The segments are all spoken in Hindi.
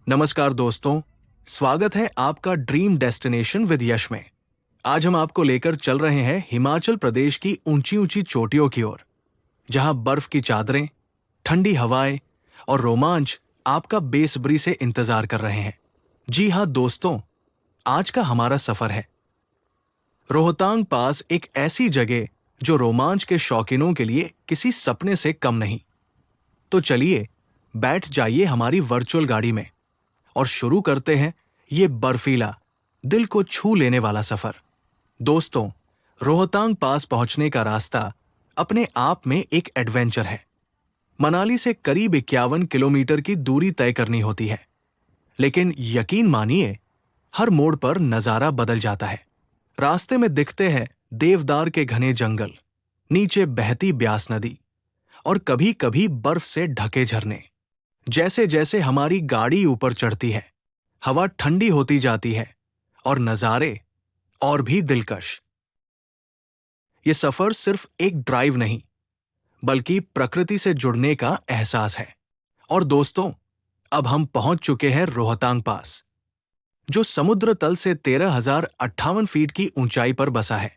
नमस्कार दोस्तों, स्वागत है आपका ड्रीम डेस्टिनेशन विद यश में। आज हम आपको लेकर चल रहे हैं हिमाचल प्रदेश की ऊंची ऊंची चोटियों की ओर, जहां बर्फ की चादरें, ठंडी हवाएं और रोमांच आपका बेसब्री से इंतजार कर रहे हैं। जी हां दोस्तों, आज का हमारा सफर है रोहतांग पास, एक ऐसी जगह जो रोमांच के शौकीनों के लिए किसी सपने से कम नहीं। तो चलिए, बैठ जाइए हमारी वर्चुअल गाड़ी में और शुरू करते हैं ये बर्फीला, दिल को छू लेने वाला सफर। दोस्तों, रोहतांग पास पहुंचने का रास्ता अपने आप में एक एडवेंचर है। मनाली से करीब 51 किलोमीटर की दूरी तय करनी होती है, लेकिन यकीन मानिए, हर मोड़ पर नजारा बदल जाता है। रास्ते में दिखते हैं देवदार के घने जंगल, नीचे बहती ब्यास नदी और कभी कभी बर्फ से ढके झरने। जैसे जैसे हमारी गाड़ी ऊपर चढ़ती है, हवा ठंडी होती जाती है और नजारे और भी दिलकश। ये सफर सिर्फ एक ड्राइव नहीं, बल्कि प्रकृति से जुड़ने का एहसास है। और दोस्तों, अब हम पहुंच चुके हैं रोहतांग पास, जो समुद्र तल से 13,058 फीट की ऊंचाई पर बसा है।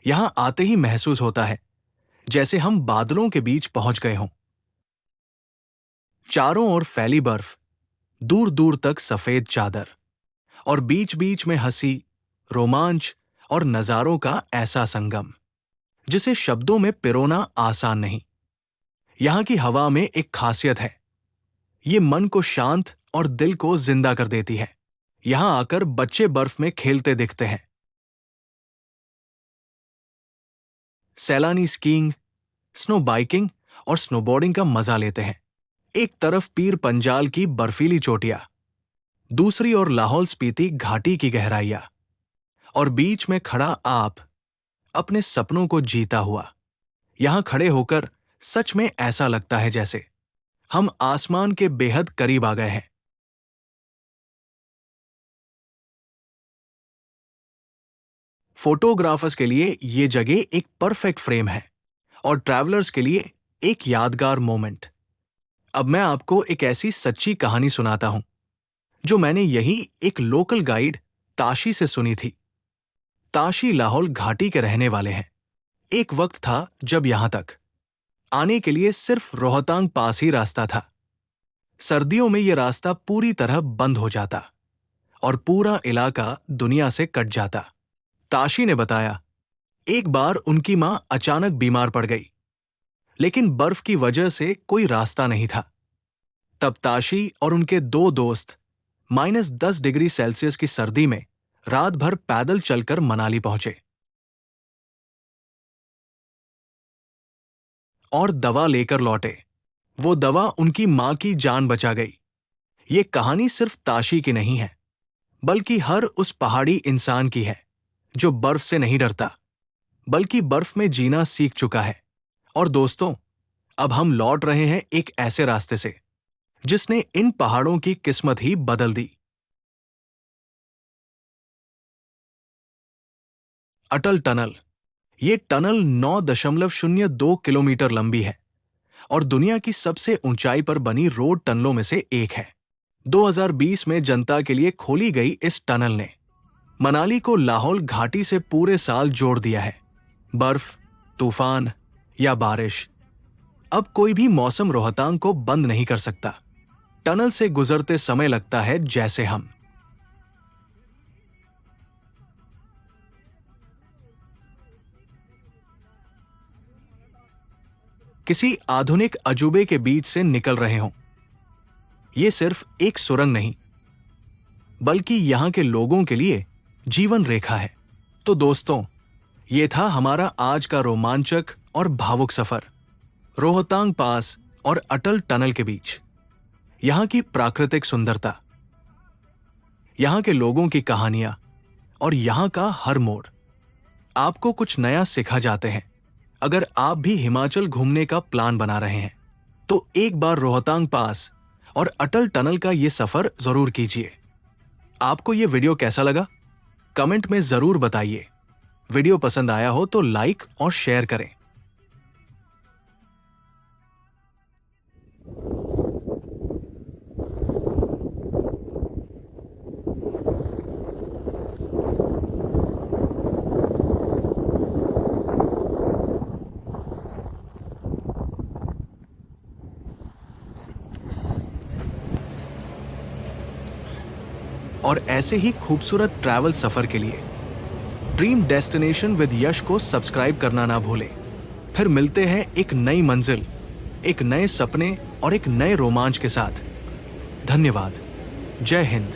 यहां आते ही महसूस होता है जैसे हम बादलों के बीच पहुंच गए हों। चारों ओर फैली बर्फ, दूर दूर तक सफेद चादर और बीच बीच में हंसी, रोमांच और नजारों का ऐसा संगम जिसे शब्दों में पिरोना आसान नहीं। यहां की हवा में एक खासियत है, ये मन को शांत और दिल को जिंदा कर देती है। यहां आकर बच्चे बर्फ में खेलते दिखते हैं, सैलानी स्कीइंग, स्नो बाइकिंग और स्नोबोर्डिंग का मजा लेते हैं। एक तरफ पीर पंजाल की बर्फीली चोटियां, दूसरी ओर लाहौल स्पीति घाटी की गहराइयां, और बीच में खड़ा आप, अपने सपनों को जीता हुआ। यहां खड़े होकर सच में ऐसा लगता है जैसे हम आसमान के बेहद करीब आ गए हैं। फोटोग्राफर्स के लिए ये जगह एक परफेक्ट फ्रेम है और ट्रैवलर्स के लिए एक यादगार मोमेंट। अब मैं आपको एक ऐसी सच्ची कहानी सुनाता हूं जो मैंने यही एक लोकल गाइड ताशी से सुनी थी। ताशी लाहौल घाटी के रहने वाले हैं। एक वक्त था जब यहां तक आने के लिए सिर्फ रोहतांग पास ही रास्ता था। सर्दियों में यह रास्ता पूरी तरह बंद हो जाता और पूरा इलाका दुनिया से कट जाता। ताशी ने बताया, एक बार उनकी मां अचानक बीमार पड़ गई, लेकिन बर्फ की वजह से कोई रास्ता नहीं था। तब ताशी और उनके दो दोस्त -10 डिग्री सेल्सियस की सर्दी में रात भर पैदल चलकर मनाली पहुंचे और दवा लेकर लौटे। वो दवा उनकी मां की जान बचा गई। ये कहानी सिर्फ ताशी की नहीं है, बल्कि हर उस पहाड़ी इंसान की है जो बर्फ से नहीं डरता, बल्कि बर्फ में जीना सीख चुका है। और दोस्तों, अब हम लौट रहे हैं एक ऐसे रास्ते से जिसने इन पहाड़ों की किस्मत ही बदल दी। अटल टनल। ये टनल 9.02 किलोमीटर लंबी है और दुनिया की सबसे ऊंचाई पर बनी रोड टनलों में से एक है। 2020 में जनता के लिए खोली गई इस टनल ने मनाली को लाहौल घाटी से पूरे साल जोड़ दिया है। बर्फ, तूफान या बारिश, अब कोई भी मौसम रोहतांग को बंद नहीं कर सकता। टनल से गुजरते समय लगता है जैसे हम किसी आधुनिक अजूबे के बीच से निकल रहे हों। ये सिर्फ एक सुरंग नहीं, बल्कि यहां के लोगों के लिए जीवन रेखा है। तो दोस्तों, ये था हमारा आज का रोमांचक और भावुक सफर रोहतांग पास और अटल टनल के बीच। यहां की प्राकृतिक सुंदरता, यहां के लोगों की कहानियां और यहां का हर मोड़ आपको कुछ नया सिखा जाते हैं। अगर आप भी हिमाचल घूमने का प्लान बना रहे हैं, तो एक बार रोहतांग पास और अटल टनल का ये सफर जरूर कीजिए। आपको ये वीडियो कैसा लगा? कमेंट में जरूर बताइए। वीडियो पसंद आया हो तो लाइक और शेयर करें। और ऐसे ही खूबसूरत ट्रैवल सफर के लिए ड्रीम डेस्टिनेशन विद यश को सब्सक्राइब करना ना भूलें। फिर मिलते हैं एक नई मंजिल, एक नए सपने और एक नए रोमांच के साथ। धन्यवाद। जय हिंद।